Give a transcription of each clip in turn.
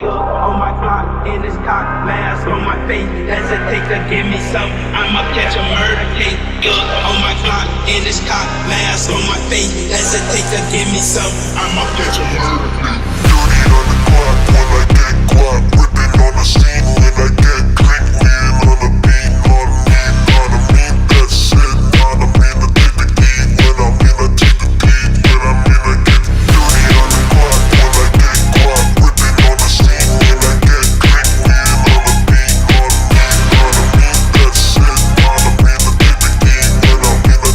On my clock, in this cock, mask on my face. Hesitate to give me some, I'ma catch a murder case. On my clock, in this cock, mask on my face. Hesitate to give me some, I'ma catch a murder case. Dirty on the clock when I get guap, whipping on the scene when I get clean, lean on the beat, on me, that's it, on me, I take the key, when I mean I take the key, when I mean I get dirty on the clock when I get guap, whipping on the scene when I get clean, lean on the beat, on me, that's it, on me, I take the key, when I mean I take the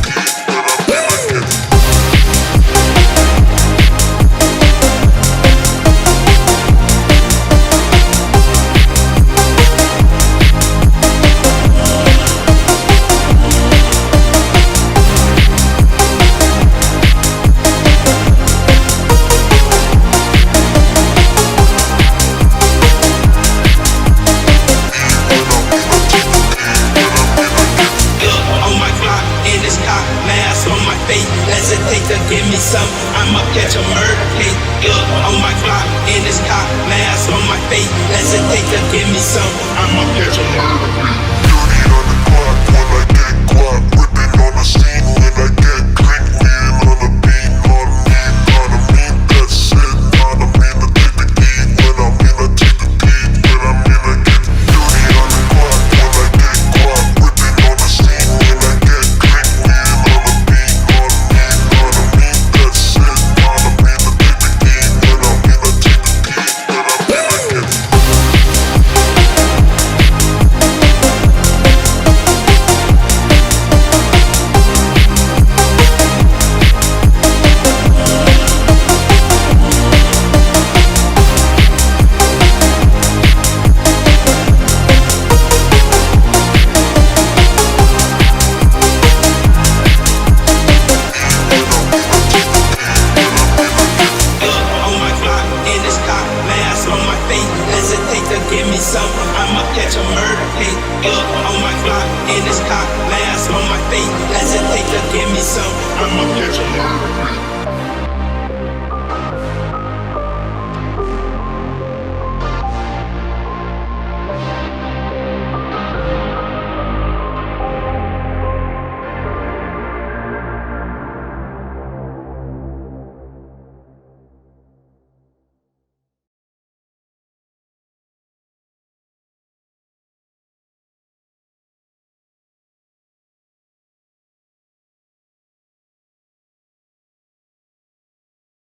key, when I mean I get hesitate to give me some, I'ma catch a murder case. On my clock, in this cock, mask on my face. Hesitate to give me some, I'ma catch a murder case. dirty on the clock when I get guap, whipping on the scene when I get clean, lean on the beat, on me, that's it, on me, I take the key, when I mean I take the key, when I mean I get dirty on the clock when I get guap, whipping on the scene when I get clean, lean on the beat, on me, that's it, on me, I take the key, when I mean I take the key, when I mean I get on my clock, in this cock, mask on my face. Hesitate to give me some, I'ma catch a murder case. On my clock, in this cock, mask on my face. Hesitate to give me some, I'ma catch a murder case.